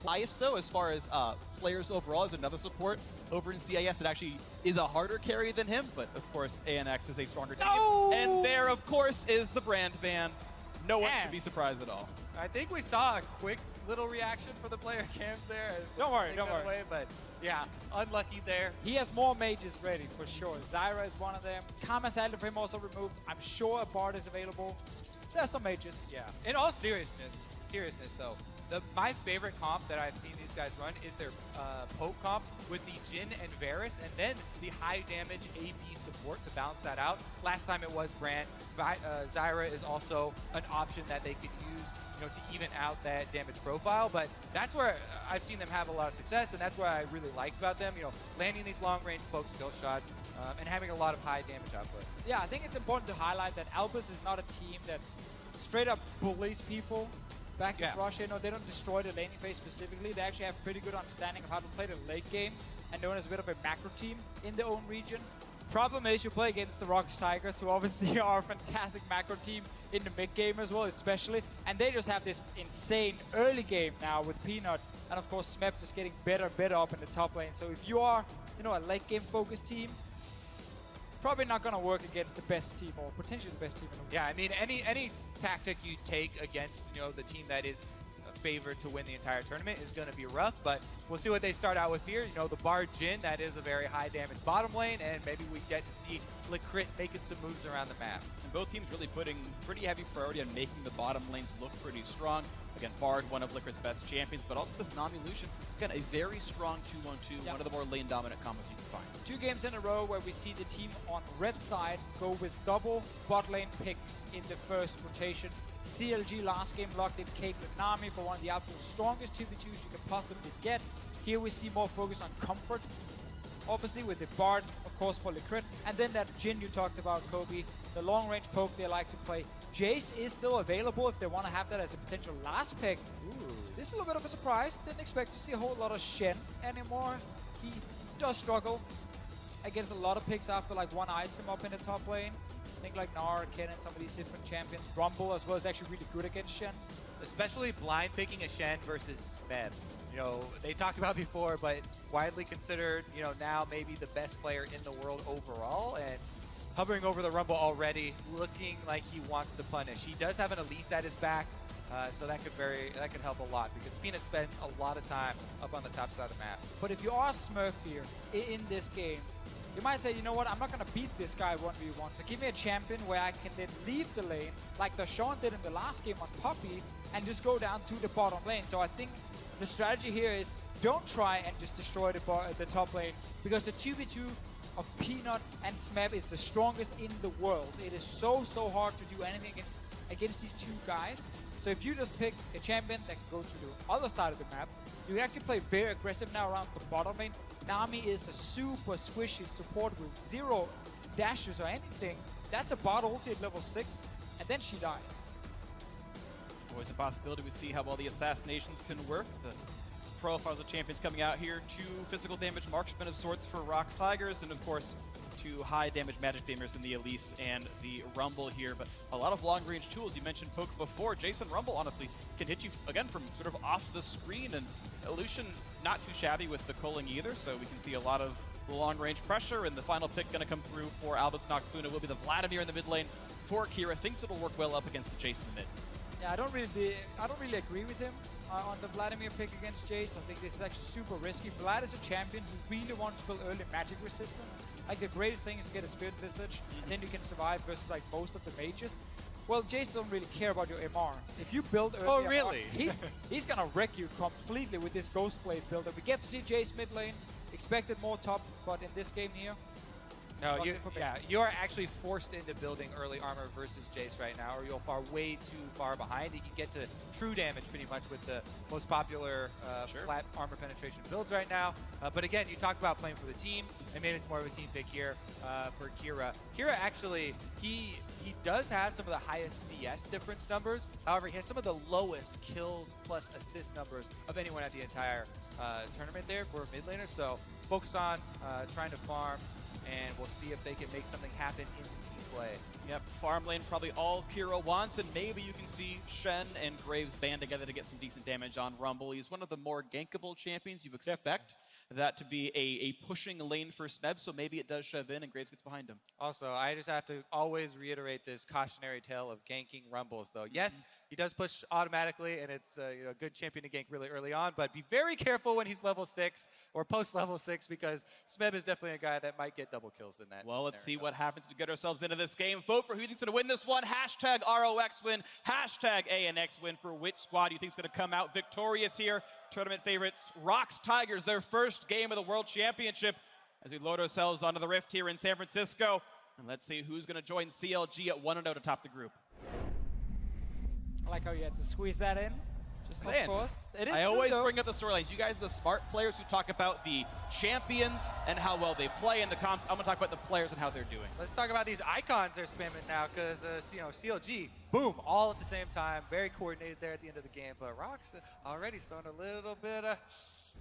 highest, though, as far as players overall, is another support over in CIS that actually is a harder carry than him, but of course ANX is a stronger team. And there, of course, is the brand ban. No one should be surprised at all. I think we saw a quick little reaction for the player cams there. Don't worry. But yeah, unlucky there. He has more mages ready for sure. Zyra is one of them. Karma's Alder for him also removed. I'm sure a bard is available. There's some mages. Yeah. In all seriousness though, my favorite comp that I've seen these guys run is their poke comp with the Jhin and Varus, and then the high damage AP support to balance that out. Last time it was Brand. Zyra is also an option that they could use, to even out that damage profile. But that's where I've seen them have a lot of success, and that's what I really like about them. Landing these long-range poke skill shots and having a lot of high damage output. Yeah, I think it's important to highlight that Albus is not a team that straight up bullies people. Back in Russia, they don't destroy the laning phase specifically. They actually have pretty good understanding of how to play the late game and known as a bit of a macro team in their own region. Problem is you play against the ROX Tigers, who obviously are a fantastic macro team in the mid game as well, especially. And they just have this insane early game now with Peanut and of course Smeb just getting better and better up in the top lane. So if you are, a late game focused team, probably not going to work against the best team or potentially the best team in the world. Yeah, I mean, any tactic you take against, the team that is favored to win the entire tournament is going to be rough, but we'll see what they start out with here. The Bard Jhin, that is a very high damage bottom lane, and maybe we get to see Likkrit making some moves around the map. And both teams really putting pretty heavy priority on making the bottom lanes look pretty strong. Again, Bard, one of Likkrit's best champions, but also this Nami Lucian, again, a very strong 2-1-2, one of the more lane-dominant combos you can find. 2 games in a row where we see the team on red side go with double bot lane picks in the first rotation. CLG last game locked in Caitlyn Nami for one of the absolute strongest 2v2s you can possibly get. Here we see more focus on comfort, obviously with the Bard, of course, for Likkrit. And then that Jhin you talked about, Kobe, the long-range poke they like to play. Jace is still available if they want to have that as a potential last pick. This is a little bit of a surprise. Didn't expect to see a whole lot of Shen anymore. He does struggle against a lot of picks after like one item up in the top lane. I think like Gnar, Ken, and some of these different champions. Rumble as well is actually really good against Shen. Especially blind picking a Shen versus Smeb. They talked about before, but widely considered, now maybe the best player in the world overall, and hovering over the Rumble already, looking like he wants to punish. He does have an Elise at his back, so that could help a lot, because Peanut spends a lot of time up on the top side of the map. But if you are Smurf here in this game, you might say, I'm not going to beat this guy 1v1, so give me a champion where I can then leave the lane, like Dashawn did in the last game on Poppy, and just go down to the bottom lane. So I think the strategy here is don't try and just destroy the top lane, because the 2v2 of Peanut and Smeb is the strongest in the world. It is so hard to do anything against these two guys. So if you just pick a champion that can go to the other side of the map, you can actually play very aggressive now around the bottom lane. Nami is a super squishy support with 0 dashes or anything. That's a bot ulti at level 6, and then she dies. Always a possibility. We see how well the assassinations can work. The profiles of champions coming out here. 2 physical damage marksmen of sorts for ROX Tigers, and of course 2 high damage magic damers in the Elise and the Rumble here. But a lot of long range tools. You mentioned poke before. Jason Rumble honestly can hit you again from sort of off the screen, and Lucian not too shabby with the culling either, so we can see a lot of long range pressure. And the final pick going to come through for Albus NoX Luna will be the Vladimir in the mid lane for Kira. Thinks it'll work well up against the Jace in the mid. Yeah, I don't really agree with him on the Vladimir pick against Jace. I think this is actually super risky. Vlad is a champion who really wants to build early magic resistance. Like, the greatest thing is to get a Spirit Visage, and then you can survive versus like most of the mages. Well, Jace doesn't really care about your MR. If you build early MR, really? he's gonna wreck you completely with this Ghostblade build. We get to see Jace mid lane. Expected more top, but in this game here, no, you are actually forced into building early armor versus Jace right now, or you'll fall way too far behind. You can get to true damage pretty much with the most popular flat armor penetration builds right now. But again, you talked about playing for the team, and maybe it's more of a team pick here for Kira. Kira actually, he does have some of the highest CS difference numbers. However, he has some of the lowest kills plus assist numbers of anyone at the entire tournament there for a mid laner. So focus on trying to farm and we'll see if they can make something happen in the team play. Yep, farm lane probably all Kuro wants, and maybe you can see Shen and Graves band together to get some decent damage on Rumble. He's one of the more gankable champions. You expect that to be a pushing lane for Smeb, so maybe it does shove in and Graves gets behind him. Also, I just have to always reiterate this cautionary tale of ganking Rumbles, though. Yes, he does push automatically, and it's a good champion to gank really early on, but be very careful when he's level 6 or post-level 6, because Smeb is definitely a guy that might get double kills in that. Well, let's see what happens to get ourselves into this game. Vote for who you think's going to win this one. Hashtag ROX win, hashtag ANX win for which squad you think's going to come out victorious here. Tournament favorites, ROX Tigers, their first game of the World Championship as we load ourselves onto the Rift here in San Francisco. And let's see who's going to join CLG at 1-0 to top the group. I like how you had to squeeze that in. Just saying. Of course. It is I true, always though. bring up the storylines. You guys are the smart players who talk about the champions and how well they play in the comps. I'm going to talk about the players and how they're doing. Let's talk about these icons they're spamming now, because CLG, boom, all at the same time. Very coordinated there at the end of the game, but ROX already showing a little bit of...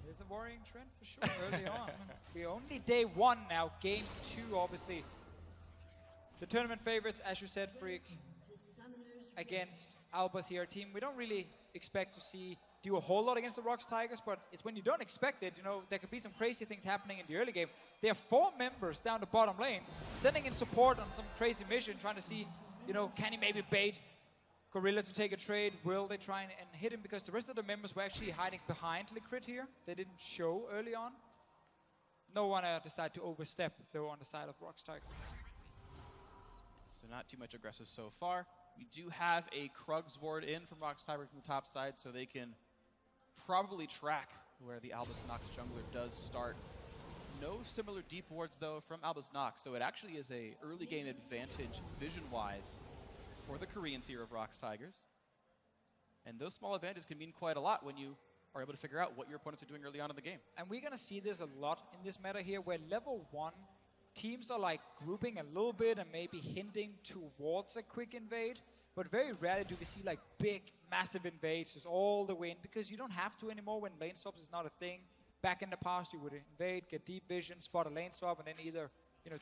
There's a worrying trend for sure early on. We're only day 1 now, game 2 obviously. The tournament favorites, as you said, Freak, against Albus here team. We don't really expect to do a whole lot against the ROX Tigers, but it's when you don't expect it, there could be some crazy things happening in the early game. There are 4 members down the bottom lane, sending in support on some crazy mission, trying to see, can he maybe bait Gorilla to take a trade? Will they try and hit him? Because the rest of the members were actually hiding behind Likkrit here. They didn't show early on. No one decided to overstep, though, on the side of ROX Tigers. So not too much aggressive so far. We do have a Krugs ward in from ROX Tigers on the top side, so they can probably track where the Albus NoX jungler does start. No similar deep wards, though, from Albus NoX, so it actually is a early game advantage vision-wise for the Koreans here of ROX Tigers. And those small advantages can mean quite a lot when you are able to figure out what your opponents are doing early on in the game. And we're going to see this a lot in this meta here, where level 1 teams are like grouping a little bit and maybe hinting towards a quick invade, but very rarely do we see like big, massive invades just all the way in, because you don't have to anymore when lane swaps is not a thing. Back in the past, you would invade, get deep vision, spot a lane swap, and then either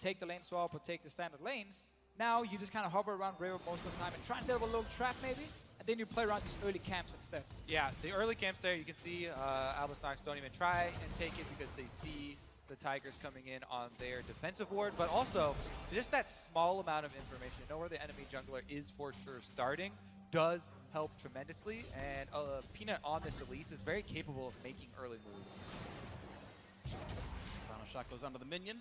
take the lane swap or take the standard lanes. Now you just kind of hover around river most of the time and try and set up a little trap maybe, and then you play around these early camps instead. Yeah, the early camps there, you can see Albus NoX don't even try and take it because they see the Tigers coming in on their defensive ward, but also just that small amount of information, know where the enemy jungler is for sure starting, does help tremendously, and Peanut on this Elise is very capable of making early moves. Final shot goes onto the minion.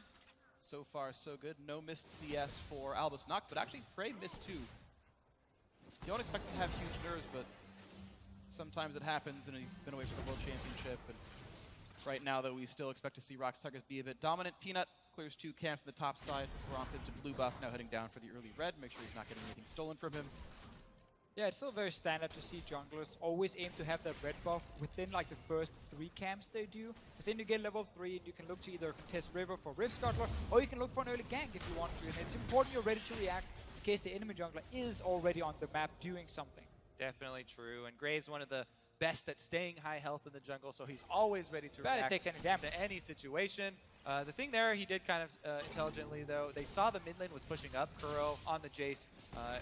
So far, so good. No missed CS for Albus NoX, but actually Prey missed too. You don't expect to have huge nerves, but sometimes it happens, and you've been away from the World Championship. And right now, though, we still expect to see ROX Tigers be a bit dominant. Peanut clears 2 camps on the top side, prompted to blue buff, now heading down for the early red. Make sure he's not getting anything stolen from him. Yeah, it's still very standard to see junglers always aim to have that red buff within like the first 3 camps they do. Because then you get level 3 and you can look to either contest river for Rift Scuttler, or you can look for an early gank if you want to. And it's important you're ready to react in case the enemy jungler is already on the map doing something. Definitely true. And Graves, one of the best at staying high health in the jungle, so he's always ready to react takes any damage to any situation. The thing there, he did kind of intelligently, though. They saw the mid lane was pushing up. Kuro on the Jace.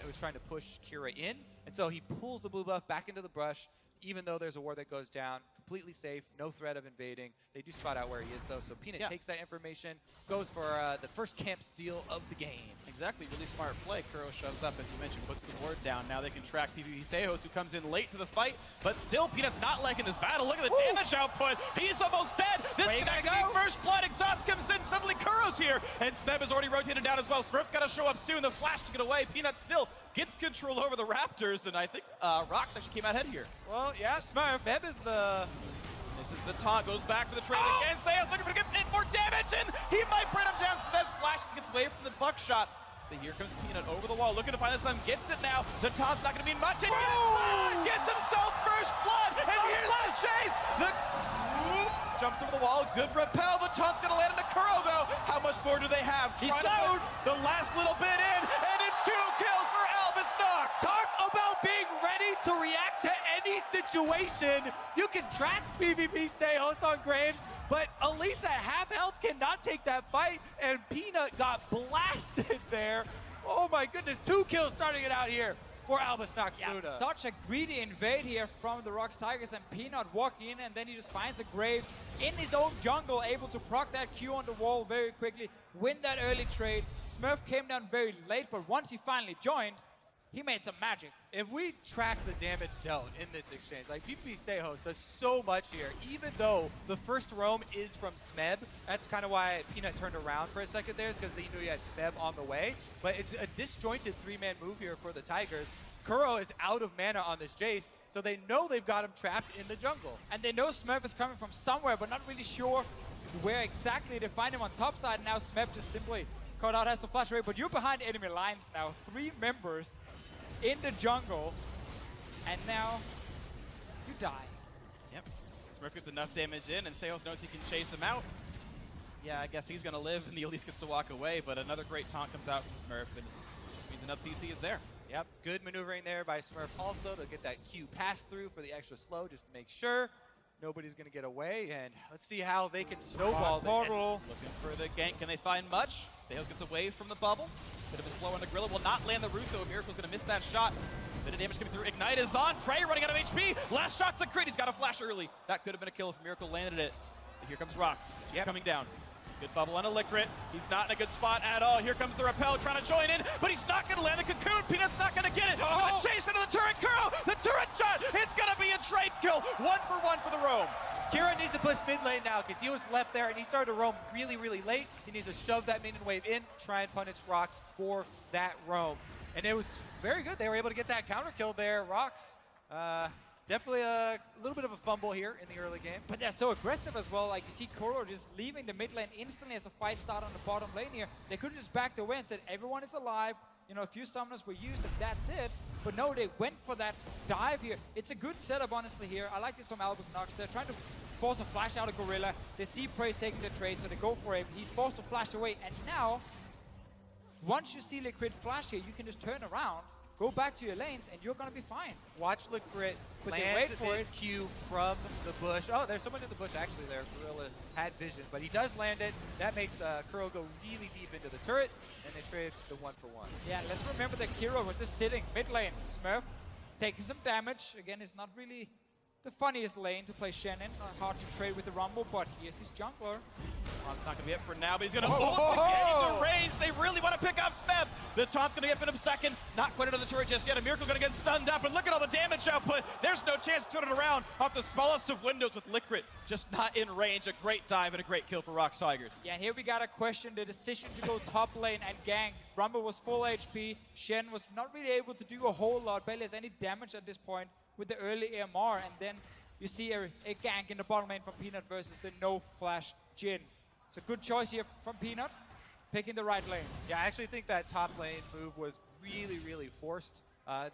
It was trying to push Kira in. And so he pulls the blue buff back into the brush, even though there's a ward that goes down. Completely safe, no threat of invading. They do spot out where he is, though. So Peanut takes that information, goes for the first camp steal of the game. Exactly, really smart play. Kuro shoves up, as you mentioned, puts the ward down. Now they can track PvPStejos, who comes in late to the fight, but still Peanut's not liking this battle. Look at the damage output. He's almost dead. This is going to be first blood. Exhaust comes in. Suddenly Kuro's here, and Smeb has already rotated down as well. Smurf's got to show up soon. The flash to get away. Peanut still gets control over the Raptors, and I think ROX actually came out ahead here. Well, yeah, Smeb is the... This is the taunt, goes back for the trade again. Stejos looking for to get more damage, and he might bring him down. Smeb flashes, gets away from the buckshot. But here comes Peanut over the wall, looking to find this time, gets it now. The taunt's not going to mean much, and gets himself first blood, and here's the chase. Jumps over the wall, good repel. The taunt's going to land into Kuro, though. How much more do they have? He's Trying to put the last little bit in, and it's 2 kills for Albus NoX. Talk about being ready to react to any any situation, you can track PvPStejos on Graves, but Elise at half health cannot take that fight, and Peanut got blasted there. Oh my goodness, 2 kills starting it out here for Albus NoX Luna. Such a greedy invade here from the ROX Tigers, and Peanut walking in, and then he just finds a Graves in his own jungle, able to proc that Q on the wall very quickly, win that early trade. Smurf came down very late, but once he finally joined, he made some magic. If we track the damage dealt in this exchange, like PvPStejos does so much here, even though the first roam is from Smeb. That's kind of why Peanut turned around for a second there, is because he knew he had Smeb on the way. But it's a disjointed 3-man move here for the Tigers. Kuro is out of mana on this Jace, so they know they've got him trapped in the jungle. And they know Smurf is coming from somewhere, but not really sure where exactly. They find him on top side, and now Smeb just simply caught out, has to flash away. But you're behind enemy lines now. 3 members in the jungle, and now you die. Yep. Smurf gets enough damage in, and Stejos knows he can chase him out. Yeah, I guess he's going to live, and the Elise gets to walk away, but another great taunt comes out from Smurf, and it just means enough CC is there. Yep, good maneuvering there by Smurf also to get that Q pass through for the extra slow, just to make sure nobody's going to get away, and let's see how they can snowball this. Looking for the gank. Can they find much? Stejos gets away from the bubble. Bit of a slow on the Gorilla. Will not land the root, though. aMiracle's going to miss that shot. Bit of damage coming through. Ignite is on. Prey running out of HP. Last shot's a crit. He's got a flash early. That could have been a kill if aMiracle landed it. But here comes ROX. Coming down. Good bubble on a Likkrit. He's not in a good spot at all. Here comes the Repel trying to join in, but he's not going to land the Cocoon. Peanut's not going to get it. Gonna chase into the turret. Kuro, the turret shot. It's going to be a trade kill. 1-for-1 for the roam. Kira needs to push mid lane now because he was left there and he started to roam really, really late. He needs to shove that minion wave in, try and punish ROX for that roam. And it was very good. They were able to get that counter kill there. ROX, definitely a little bit of a fumble here in the early game. But they're so aggressive as well. Like, you see Kuro just leaving the mid lane instantly as a fight started on the bottom lane here. They could have just backed away and said, everyone is alive. You know, a few summoners were used and that's it. But no, they went for that dive here. It's a good setup, honestly, here. I like this from Albus NoX. They're trying to force a flash out of Gorilla. They see Prey's taking the trade, so they go for him. He's forced to flash away. And now, once you see Likkrit flash here, you can just turn around, go back to your lanes, and you're going to be fine. Watch Likkrit land his Q from the bush. Oh, there's someone in the bush actually there. Gorilla had vision, but he does land it. That makes Kuro go really deep into the turret, and they trade the 1-for-1. Yeah, let's remember that Kuro was just sitting mid lane. Smurf taking some damage. Again, it's not really the funniest lane to play Shen in. Hard to trade with the Rumble, but here's his jungler. Taunt's not going to be it for now, but he's going to ult to get into range. They really want to pick off Smeb. The taunt's going to get him second. Not quite into the turret just yet. aMiracle going to get stunned up, and look at all the damage output. There's no chance to turn it around off the smallest of windows with Likkrit. Just not in range. A great dive and a great kill for ROX Tigers. Yeah, and here we got to question the decision to go top lane and gank. Rumble was full HP. Shen was not really able to do a whole lot, barely has any damage at this point with the early AMR, and then you see a gank in the bottom lane from Peanut versus the no-flash Jhin. It's a good choice here from Peanut, picking the right lane. Yeah, I actually think that top lane move was really, really forced.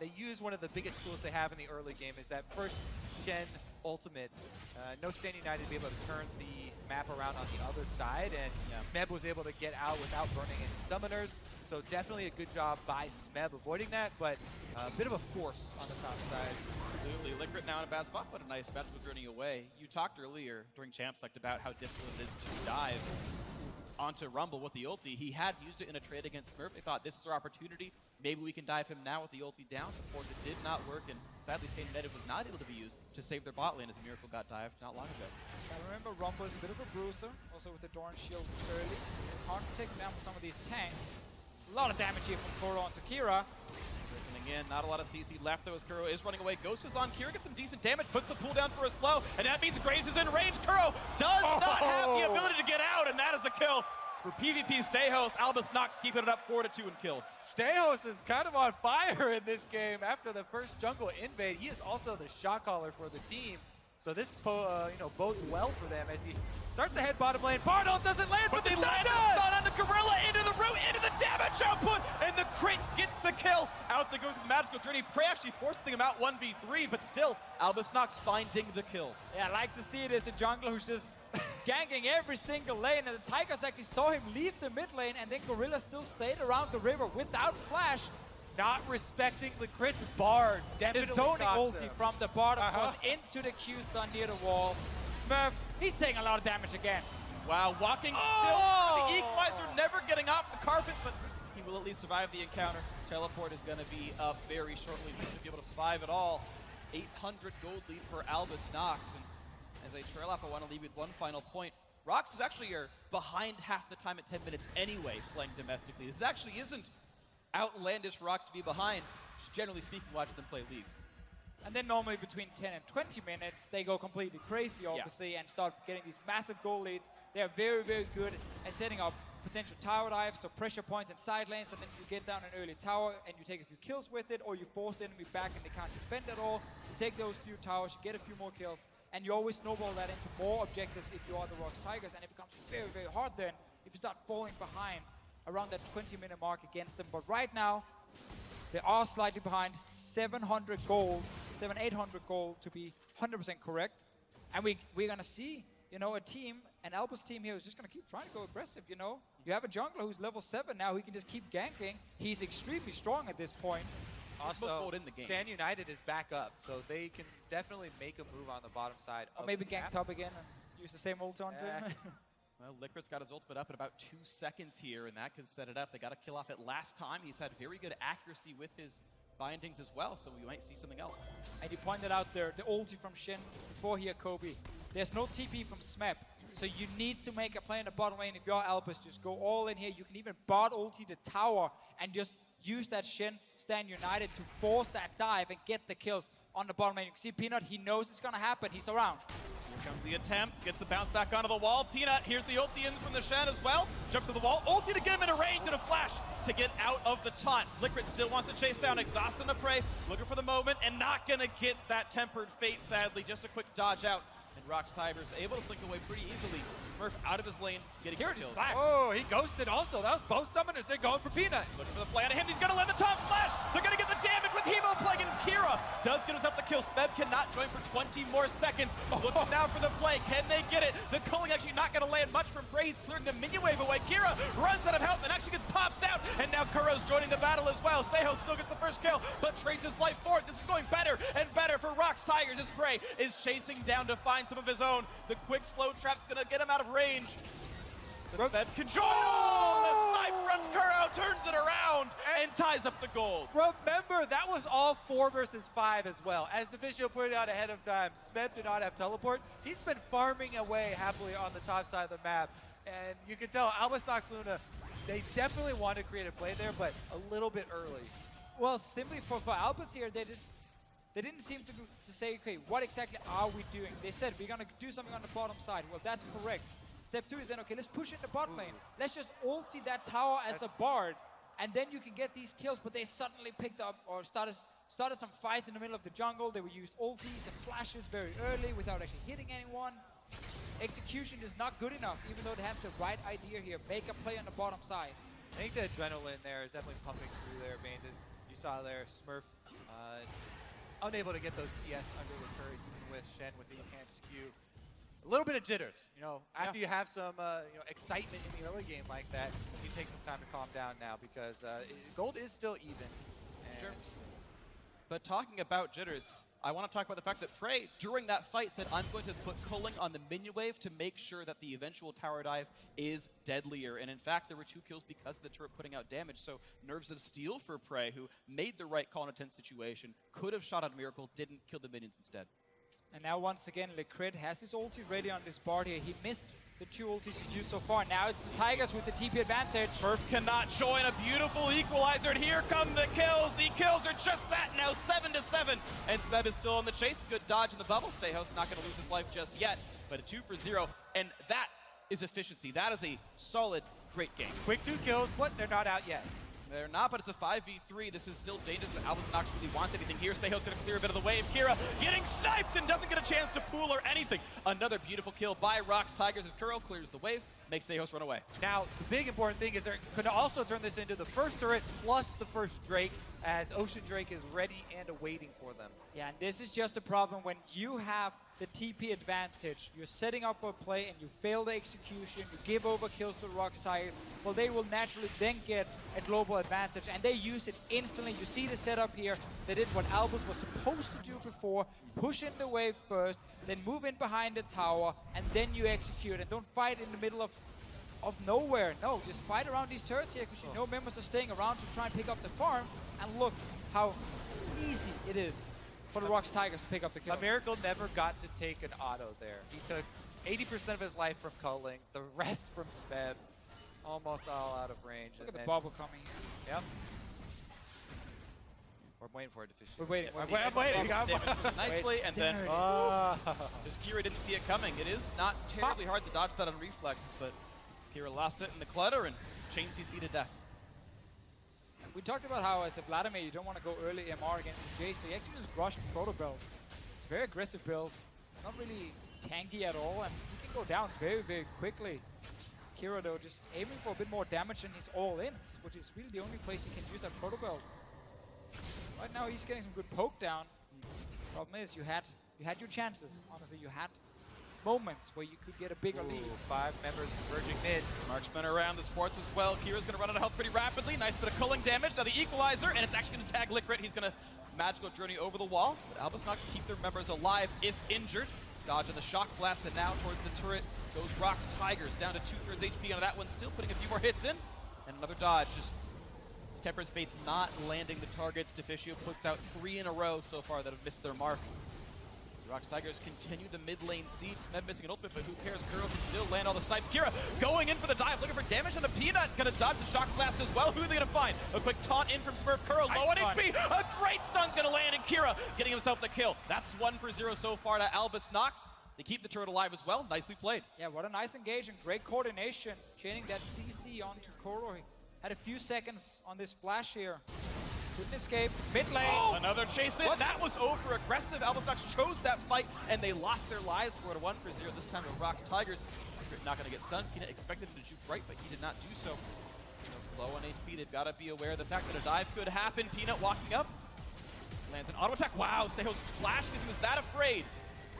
They use one of the biggest tools they have in the early game is that first Shen ultimate. No standing United to be able to turn the map around on the other side, and Smeb was able to get out without burning any summoners. So definitely a good job by Smeb avoiding that, but a bit of a force on the top side. Absolutely. Likkrit now in a bad spot, but a nice battle with running away. You talked earlier during Champ Select about how difficult it is to dive onto Rumble with the ulti. He had used it in a trade against Smurf. They thought, this is our opportunity. Maybe we can dive him now with the ulti down. Of course, it did not work, and sadly, Stain Native was not able to be used to save their bot lane as aMiracle got dived not long ago. I remember Rumble is a bit of a bruiser, also with the Doran shield early. It's hard to take down some of these tanks. A lot of damage here from Kuro onto Kira. Circling in, not a lot of CC left though as Kuro is running away. Ghost is on Kira, gets some decent damage, puts the pull down for a slow, and that means Graves is in range. Kuro does not have the ability to get out, and that is a kill for PvPStejos. Albus NoX keeping it up 4-2 in kills. Stejos is kind of on fire in this game after the first jungle invade. He is also the shot caller for the team. So this bodes well for them as he starts to head bottom lane. Bardo doesn't land, but they land it! On the Gorilla, into the root, into the damage output, and the crit gets the kill. Out the goes with the magical journey. Prey actually forcing him out 1v3, but still, Albus NoX finding the kills. Yeah, I like to see it as a jungler who's just ganking every single lane, and the Tigers actually saw him leave the mid lane, and then Gorilla still stayed around the river without flash. not respecting Likkrit's Bard. And Definitely the zoning knocked ulti him. from the bottom goes into the Q stun near the wall. Smurf, he's taking a lot of damage again. Wow, walking still. The equalizer never getting off the carpet, but he will at least survive the encounter. Teleport is going to be up very shortly. He should be able to survive it all. 800 gold lead for Albus NoX. And as I trail off, I want to leave with one final point. ROX is actually behind half the time at 10 minutes anyway, playing domestically. This actually isn't outlandish for ROX to be behind, just generally speaking, watching them play League. And then normally between 10 and 20 minutes, they go completely crazy, obviously, and start getting these massive goal leads. They are very, very good at setting up potential tower dives, so pressure points and side lanes, and then you get down an early tower and you take a few kills with it, or you force the enemy back and they can't defend at all. You take those few towers, you get a few more kills, and you always snowball that into more objectives if you are the ROX Tigers, and it becomes very, very hard then if you start falling behind around that 20-minute mark against them. But right now, they are slightly behind, 700 gold, 800 gold to be 100% correct. And we're gonna see, you know, a team, an Albus team here who's just gonna keep trying to go aggressive, you know. You have a jungler who's level 7 now, he can just keep ganking. He's extremely strong at this point. Also, in the game. Stan United is back up, so they can definitely make a move on the bottom side. Or maybe gank top again and use the same ult onto him. Well, Likkrit's got his ultimate up in about 2 seconds here, and that could set it up. They got to kill off it last time. He's had very good accuracy with his bindings as well, so we might see something else. And you pointed out there, the ulti from Shin before here, Kobe. There's no TP from Smeb, so you need to make a play in the bottom lane. If you're Albus, just go all in here. You can even bot ulti the tower and just use that Shin Stan United to force that dive and get the kills on the bottom lane. You can see Peanut, he knows it's gonna happen. He's around. Here comes the attempt, gets the bounce back onto the wall. Peanut, here's the ulti in from the Shen as well. Jumps to the wall, ulti to get him in a range and a flash to get out of the taunt. Likkrit still wants to chase down Exhaust and a prey, looking for the moment and not gonna get that tempered fate, sadly. Just a quick dodge out. And ROX Tigers able to slink away pretty easily. Smurf out of his lane, getting killed. Oh, he ghosted also. That was both summoners. They're going for Peanut. Looking for the play out of him. He's going to land the top flash. They're going to get the damage with Hemo Plague, and Kira does get himself the kill. Smeb cannot join for 20 more seconds. Looking now for the play. Can they get it? The culling actually not going to land much from Prey. He's clearing the minion wave away. Kira runs out of health and actually gets popped out. And now Kuro's joining the battle as well. Stejos still gets the first kill, but trades his life forward. This is going better and better for ROX Tigers as Prey is chasing down to find some of his own. The quick slow trap's going to get him out of range. The Fed can join. The snipe from Kuro turns it around and ties up the gold. Remember, that was all 4 versus 5 as well. As the visual pointed out ahead of time, Smeb did not have teleport. He's been farming away happily on the top side of the map. And you can tell Albus NoX Luna, they definitely want to create a play there, but a little bit early. Well, simply for Albus here, they didn't seem to say, okay, what exactly are we doing? They said, we're going to do something on the bottom side. Well, that's correct. Step 2 is then, okay, let's push in the bottom lane. Let's just ulti that tower as a bard, and then you can get these kills. But they suddenly picked up or started some fights in the middle of the jungle. They would use ultis and flashes very early without actually hitting anyone. Execution is not good enough, even though they have the right idea here. Make a play on the bottom side. I think the adrenaline there is definitely pumping through their veins. As you saw there, Smurf unable to get those CS under the turret, even with Shen with the enhanced Q. A little bit of jitters, you know, after you have some excitement in the early game like that, you take some time to calm down now because gold is still even. Sure. But talking about jitters, I want to talk about the fact that Prey, during that fight, said, I'm going to put culling on the minion wave to make sure that the eventual tower dive is deadlier. And in fact, there were 2 kills because of the turret putting out damage. So nerves of steel for Prey, who made the right call in a tense situation, could have shot out aMiracle, didn't kill the minions instead. And now once again, Likkrit has his ulti ready on this board here. He missed the 2 ultis he's used so far. Now it's the Tigers with the TP advantage. Smurf cannot join, a beautiful equalizer, and here come the kills. The kills are just that now, 7-7. And Smeb is still on the chase. Good dodge in the bubble. Stejos not going to lose his life just yet, but a 2 for 0. And that is efficiency. That is a solid, great game. Quick 2 kills, but they're not out yet. They're not, but it's a 5v3. This is still dangerous, but Albus NoX really wants anything here. Stejos going to clear a bit of the wave. Kira getting sniped and doesn't get a chance to pool or anything. Another beautiful kill by ROX Tigers as Kuro clears the wave, makes Stejos run away. Now, the big important thing is they're going to also turn this into the first turret plus the first Drake, as Ocean Drake is ready and awaiting for them. Yeah, and this is just a problem when you have the TP advantage. You're setting up for a play and you fail the execution, you give over kills to the ROX Tigers. Well, they will naturally then get a global advantage, and they use it instantly. You see the setup here. They did what Albus was supposed to do before, push in the wave first, then move in behind the tower, and then you execute. And don't fight in the middle of nowhere. No, just fight around these turrets here, because you know members are staying around to try and pick up the farm. And look how easy it is for the ROX Tigers to pick up the kill. aMiracle never got to take an auto there. He took 80% of his life from culling, the rest from Smeb. Almost all out of range. Look at the bubble coming here. Yep. We're waiting for it to fish. We're waiting. I'm waiting. Nicely, and then this Kuro didn't see it coming. It is not terribly hard to dodge that on reflexes, but Kuro lost it in the clutter and chain CC to death. We talked about how as a Vladimir you don't want to go early MR against the Jay, so you actually just rush Proto build. It's a very aggressive build, not really tanky at all, and he can go down very, very quickly. Kuro though just aiming for a bit more damage than his all-ins, which is really the only place he can use that Proto build. Right now he's getting some good poke down. Problem is you had your chances. Honestly, you had moments where you could get a bigger lead. 5 members converging mid. Marksman around the sports as well. Kira's going to run out of health pretty rapidly. Nice bit of culling damage. Now the equalizer, and it's actually going to tag Likkrit. He's going to magical journey over the wall. But Albus NoX keep their members alive if injured. Dodging the shock blast, and now towards the turret goes ROX Tigers. Down to 2/3 HP on that one. Still putting a few more hits in. And another dodge. Just Temperance Fate's not landing the targets. Deficio puts out 3 in a row so far that have missed their mark. The ROX Tigers continue the mid lane siege. Smeb missing an ultimate, but who cares? Kuro can still land all the snipes. Kira going in for the dive, looking for damage on the Peanut. Gonna dodge the shock blast as well. Who are they gonna find? A quick taunt in from Smurf. Kuro low on HP. A great stun's gonna land, and Kira getting himself the kill. That's 1 for 0 so far to Albus NoX. They keep the turret alive as well. Nicely played. Yeah, what a nice engagement. Great coordination. Chaining that CC onto Kuro. He had a few seconds on this flash here. Couldn't escape. Mid lane. Oh, another chase in. What? That was over aggressive. Albus NoX chose that fight, and they lost their lives for it. 1 for 0 this time to ROX Tigers. Not going to get stunned. Peanut expected him to shoot right, but he did not do so. Low on HP. They've got to be aware of the fact that a dive could happen. Peanut walking up. Lands an auto attack. Wow, Sejos flashed because he was that afraid.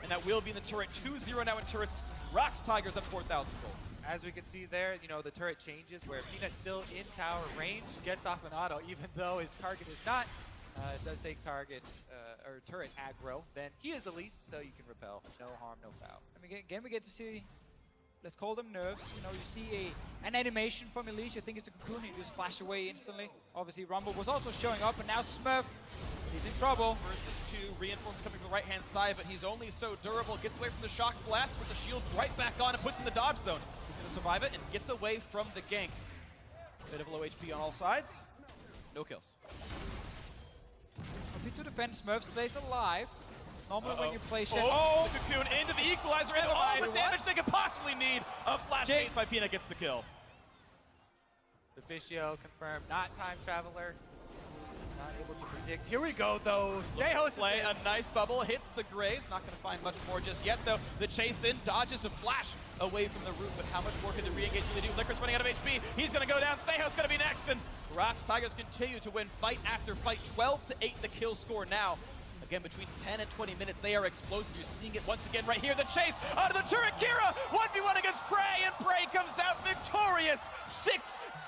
And that will be in the turret. 2-0 now in turrets. ROX Tigers up 4,000 gold. As we can see there, you know, the turret changes where Peanut's still in tower range, gets off an auto, even though his target is not. It does take target or turret aggro. Then he is Elise, so you can repel. No harm, no foul. I mean, again, we get to see, let's call them nerfs. You know, you see an animation from Elise. You think it's a cocoon, you just flash away instantly. Obviously, Rumble was also showing up, and now Smurf, he's in trouble. Versus 2, reinforcement coming from the right-hand side, but he's only so durable. Gets away from the shock blast, puts the shield right back on, and puts in the dodge zone. Survive it and gets away from the gank. Bit of low HP on all sides. No kills. To defend, Smurf stays alive. Normally when you play Shen. Oh, the cocoon into the equalizer and all the damage they could possibly need. A flash bait by Peanut gets the kill. Deficio confirmed, not time traveler. Not able to predict. Here we go though. Stejos play a nice bubble, hits the graves. Not going to find much more just yet though. The chase in, dodges to flash away from the root, but how much more can the re-engage really do? Likkrit's running out of HP. He's going to go down. Stejos going to be next, and ROX Tigers continue to win fight after fight. 12-8 the kill score now. Again, between 10 and 20 minutes, they are explosive. You're seeing it once again right here. The chase out of the turret. Kira 1v1 against Prey, and Prey comes out victorious.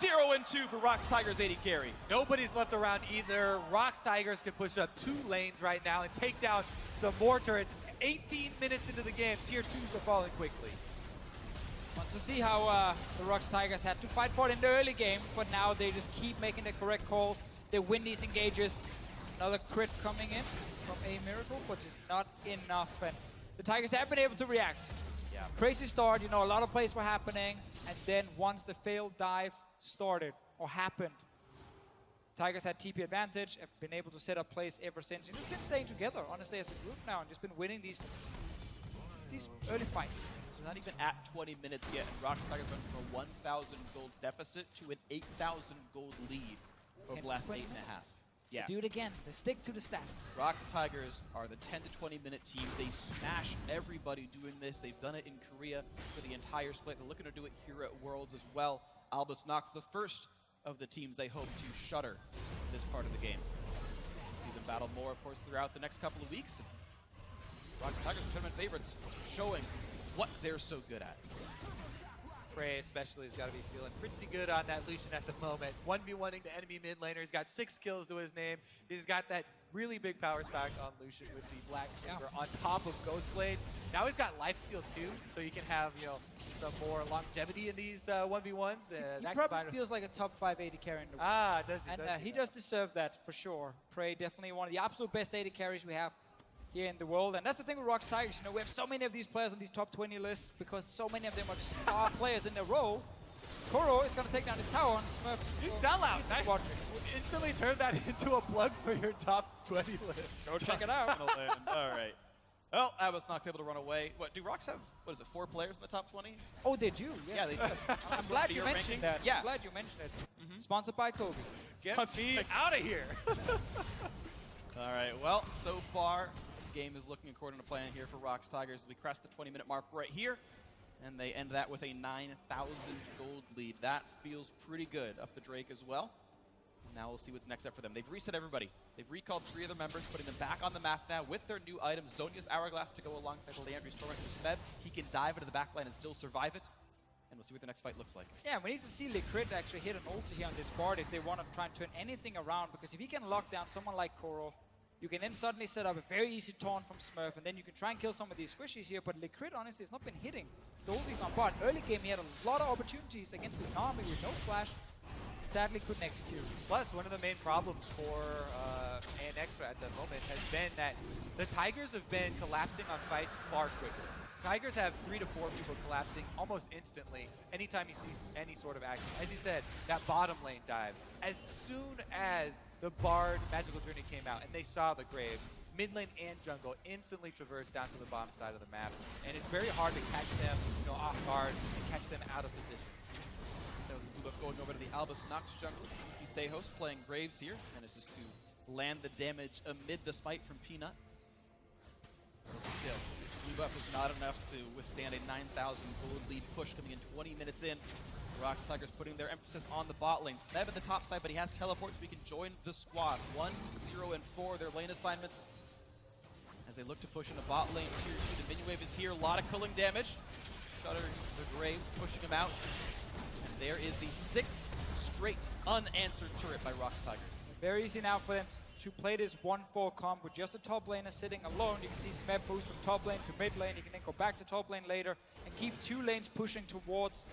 6-0-2 for ROX Tigers 80 carry. Nobody's left around either. ROX Tigers can push up 2 lanes right now and take down some more turrets. 18 minutes into the game, tier 2s are falling quickly. Want to see how the ROX Tigers had to fight for it in the early game, but now they just keep making the correct calls. They win these engages. Another crit coming in from aMiracle, but just not enough. And the Tigers have been able to react. Yeah. Crazy start, you know, a lot of plays were happening, and then once the failed dive started or happened, Tigers had TP advantage, have been able to set up plays ever since. And just been staying together, honestly, as a group now, and just been winning these early fights. So not even at 20 minutes yet, and ROX Tigers went from a 1,000 gold deficit to an 8,000 gold lead over the last 8.5. Yeah. They do it again. They stick to the stats. ROX Tigers are the 10 to 20 minute team. They smash everybody doing this. They've done it in Korea for the entire split. They're looking to do it here at Worlds as well. Albus NoX, the first of the teams they hope to shutter this part of the game. battle more, of course, throughout the next couple of weeks. ROX Tigers are tournament favorites, showing what they're so good at. Prey especially has got to be feeling pretty good on that Lucian at the moment. 1v1ing the enemy mid laner. He's got 6 kills to his name. He's got that really big power spike on Lucian with the Black Clover on top of Ghostblade. Now he's got lifesteal too, so you can have, you know, some more longevity in these 1v1s. He probably feels like a top 5 AD carry in the world. Ah, does he? And he does deserve that for sure. Prey definitely one of the absolute best AD carries we have here in the world. And that's the thing with ROX Tigers, you know, we have so many of these players on these top 20 lists because so many of them are just star players in a row. Kuro is going to take down his tower on Smurf. You sell out. Nice. Instantly turn that into a plug for your top 20 list. Go check it out. All right. Well, Albus NoX able to run away. What, do ROX have, what is it, 4 players in the top 20? Oh, they do? Yeah, they do. I'm glad you mentioned that. Yeah. I'm glad you mentioned it. Sponsored by Kobe. Get me out of here. All right, well, so far, the game is looking according to plan here for ROX Tigers. We crest the 20-minute mark right here, and they end that with a 9,000 gold lead. That feels pretty good. Up the Drake as well. Now we'll see what's next up for them. They've reset everybody. They've recalled 3 of their members, putting them back on the map now with their new items. Zhonya's Hourglass to go alongside the Leandry's Torrent for Smeb. He can dive into the backline and still survive it. And we'll see what the next fight looks like. Yeah, we need to see Likkrit actually hit an ulti here on this board if they want to try and turn anything around. Because if he can lock down someone like Kuro, you can then suddenly set up a very easy taunt from Smurf, and then you can try and kill some of these squishies here. But Likkrit, honestly, has not been hitting the ultis on board. Early game, he had a lot of opportunities against his Nami with no flash. Sadly, couldn't execute. Plus, one of the main problems for aMiracle at the moment has been that the Tigers have been collapsing on fights far quicker. Tigers have 3 to 4 people collapsing almost instantly anytime you see any sort of action. As you said, that bottom lane dive. As soon as the Bard Magical Journey came out and they saw the Graves, mid lane and jungle instantly traversed down to the bottom side of the map. And it's very hard to catch them, you know, off guard and catch them out of position. That was a move up going over to the Albus NoX jungle. PvPStejos playing Graves here, and it's just to land the damage amid the smite from Peanut. Still, move up is not enough to withstand a 9,000 gold lead push coming in 20 minutes in. ROX Tigers putting their emphasis on the bot lane. Smeb at the top side, but he has teleport, so he can join the squad. 1, 0, and 4, their lane assignments. As they look to push into bot lane, tier 2, the minion wave is here. A lot of killing damage. Shutter the Graves, pushing him out. And there is the 6th straight unanswered turret by ROX Tigers. Very easy now for them to play this 1-4 comp with just a top laner sitting alone. You can see Smeb boost from top lane to mid lane. He can then go back to top lane later and keep 2 lanes pushing towards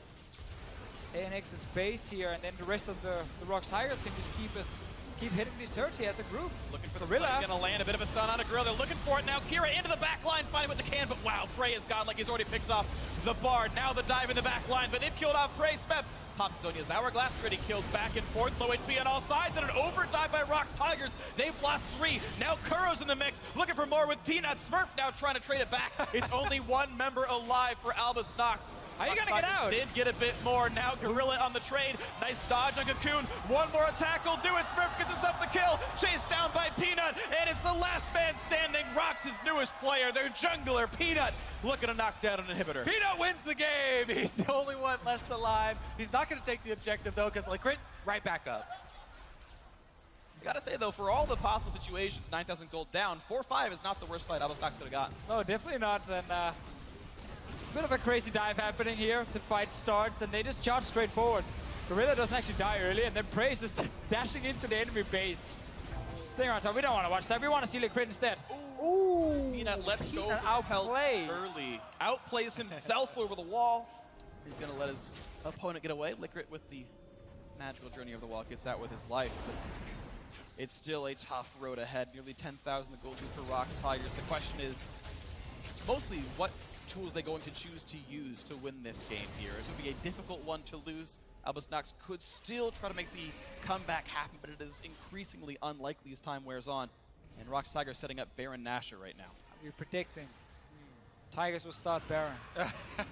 aNX's base here, and then the rest of the ROX Tigers can just keep hitting these turrets here as a group. Looking for the Gorilla. play, gonna land a bit of a stun on a Gorilla. They're looking for it now. Kira into the back line, finding what they can, but wow, Prey is godlike. He's already picked off the Bard. Now the dive in the back line, but they've killed off Prey. Smeb popped Zhonya's Hourglass, pretty kills back and forth, low HP on all sides, and an overdive by ROX Tigers. They've lost 3. Now Kuro's in the mix, looking for more with Peanut. Smurf now trying to trade it back. It's only 1 member alive for Albus NoX. How are you gonna get out? Did get a bit more. Now Gorilla on the trade. Nice dodge on Cocoon. 1 more attack will do it. Smurf gets himself the kill. Chased down by Peanut. And it's the last man standing. ROX's newest player, their jungler, Peanut, looking to knock down an inhibitor. Peanut wins the game. He's the only one left alive. He's not going to take the objective, though, because Likkrit right back up. I gotta say, though, for all the possible situations, 9,000 gold down, 4-5 is not the worst fight Albus NoX could have gotten. No, definitely not. And bit of a crazy dive happening here. The fight starts, and they just charge straight forward. Gorilla doesn't actually die early, and then Prey is just dashing into the enemy base. Staying around top. We don't want to watch that. We want to see Likkrit instead. Ooh! Peanut lets go Peanut outplays early. Outplays himself over the wall. He's gonna let his opponent get away. Likkrit with the magical journey over the wall gets out with his life. But it's still a tough road ahead. Nearly 10,000 the gold for ROX Tigers. The question is mostly what tools they're going to choose to use to win this game here. It would be a difficult one to lose. Albus NoX could still try to make the comeback happen, but it is increasingly unlikely as time wears on. And ROX Tigers setting up Baron Nashor right now. We're predicting Tigers will start Baron.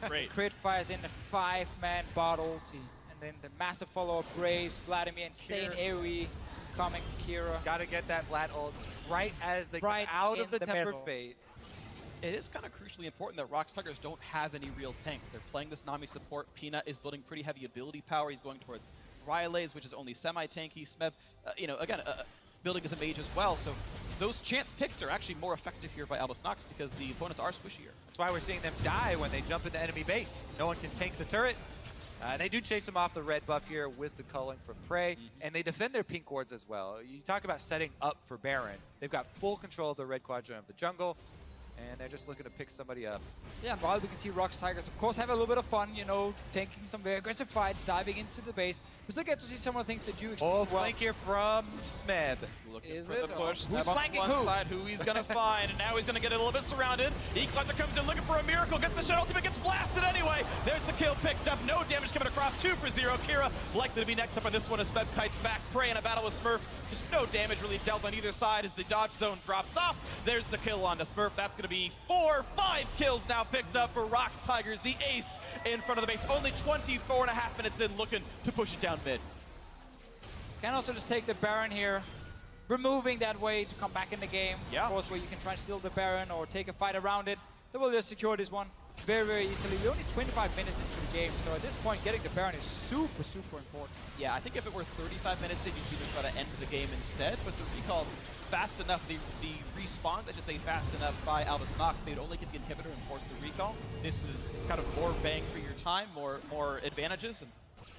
Great. Crit fires in the 5-man bot ulti. And then the massive follow-up Graves, Vladimir, insane AoE coming from Kira. Got to get that Vlad ult right as they Right come out in of the the Tempered middle. Fate. It is kind of crucially important that ROX Tigers don't have any real tanks. They're playing this Nami support. Peanut is building pretty heavy ability power. He's going towards Rylays, which is only semi-tanky. Smeb, you know, again, building as a mage as well. So those chance picks are actually more effective here by Albus NoX because the opponents are squishier. That's why we're seeing them die when they jump into enemy base. No one can tank the turret. They do chase them off the red buff here with the culling from Prey, and they defend their pink wards as well. You talk about setting up for Baron. They've got full control of the red quadrant of the jungle, and they're just looking to pick somebody up. Yeah, and while we can see ROX Tigers, of course, have a little bit of fun, you know, taking some very aggressive fights, diving into the base. We still get to see some of the things that you expect. Oh, flank here from Smeb. Looking Is for it? the push. Who's Smeb on flanking one who? side, who he's going to find, and now he's going to get a little bit surrounded. Equalizer comes in looking for aMiracle, gets the shot, ultimate gets blasted anyway. There's the kill picked up, no damage coming across, 2 for 0. Kira likely to be next up on this one as Smeb kites back. Prey in a battle with Smurf, just no damage really dealt on either side as the dodge zone drops off. There's the kill on the Smurf. That's going to be 5 kills now picked up for ROX Tigers, the ace in front of the base. Only 24.5 minutes in, looking to push it down mid. Can also just take the Baron here, removing that way to come back in the game. Yeah. Of course, where you can try and steal the Baron or take a fight around it. They will just secure this one very, very easily. We're only 25 minutes into the game, so at this point, getting the Baron is super, super important. Yeah, I think if it were 35 minutes in, you'd either try to end the game instead, but the recall's fast enough, the respawn, I should say fast enough by Albus NoX, they'd only get the inhibitor and force the recall. This is kind of more bang for your time, more advantages, and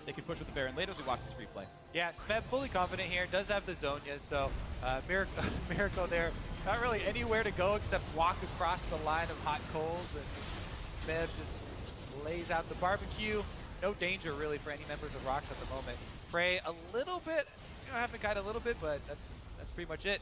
they can push with the Baron later as we watch this replay. Yeah, Smeb fully confident here, does have the Zhonya, so Miracle there, not really anywhere to go except walk across the line of hot coals, and Smeb just lays out the barbecue. No danger really for any members of ROX at the moment. Prey a little bit, you know, having to guide a little bit, but that's pretty much it.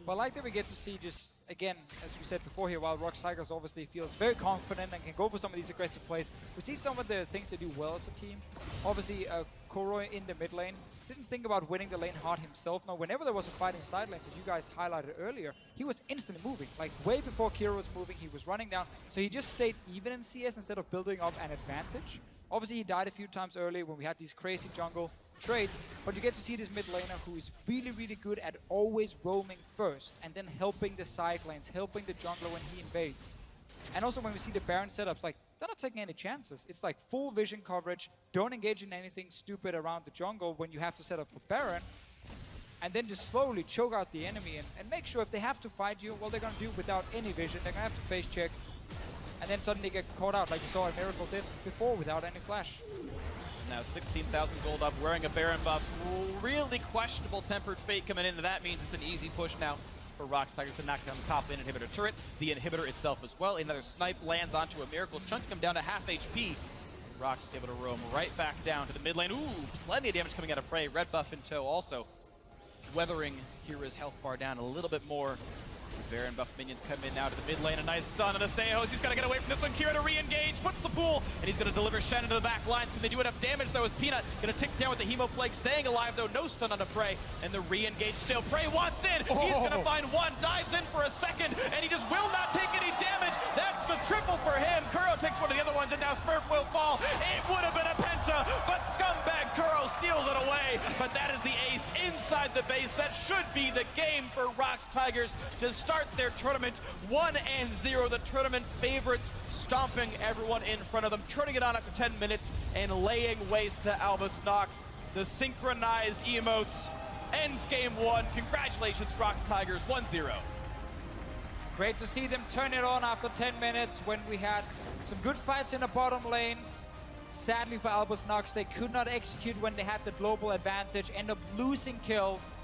But I like that we get to see just, again, as we said before here, while ROX Tigers obviously feels very confident and can go for some of these aggressive plays, we see some of the things they do well as a team. Obviously, Kuro in the mid lane didn't think about winning the lane hard himself. No, whenever there was a fight in side lanes, as you guys highlighted earlier, he was instantly moving. Like, way before Kuro was moving, he was running down. So he just stayed even in CS instead of building up an advantage. Obviously, he died a few times early when we had these crazy jungle trades, but you get to see this mid laner who is really, really good at always roaming first and then helping the side lanes, helping the jungler when he invades. And also when we see the Baron setups, like, they're not taking any chances. It's like full vision coverage, don't engage in anything stupid around the jungle when you have to set up for Baron, and then just slowly choke out the enemy and make sure if they have to fight you, well, they're going to do it without any vision. They're going to have to face check and then suddenly get caught out like you saw aMiracle did before without any flash. Now 16,000 gold up, wearing a Baron buff. Really questionable Tempered Fate coming in, and that means it's an easy push now for ROX Tigers to knock down the top lane inhibitor turret. The inhibitor itself as well. Another snipe lands onto aMiracle, chunking him down to half HP. ROX is able to roam right back down to the mid lane. Ooh, plenty of damage coming out of Prey. Red buff in tow also. Weathering Kira's health bar down a little bit more. Baron buff minions come in now to the mid lane. A nice stun on aStejos. He's got to get away from this one. Kira to re-engage. Puts the pool. And he's going to deliver Shen into the back lines. Can they do enough damage, though, as Peanut going to tick down with the Hemo Plague. Staying alive, though. No stun on the Prey. And the re-engage still. Prey wants in. Oh. He's going to find one. Dives in for a second. And he just will not take any damage. That's the triple for him. Kuro takes one of the other ones. And now Smurf will fall. It would have been a penta. But scumbag Kuro steals it away. But that is the ace inside the base. That should be the game for ROX Tigers to start their tournament 1-0. The tournament favorites stomping everyone in front of them, turning it on after 10 minutes and laying waste to Albus NoX. The synchronized emotes ends game 1. Congratulations, ROX Tigers, 1-0. Great to see them turn it on after 10 minutes when we had some good fights in the bottom lane. Sadly for Albus NoX, they could not execute when they had the global advantage, end up losing kills.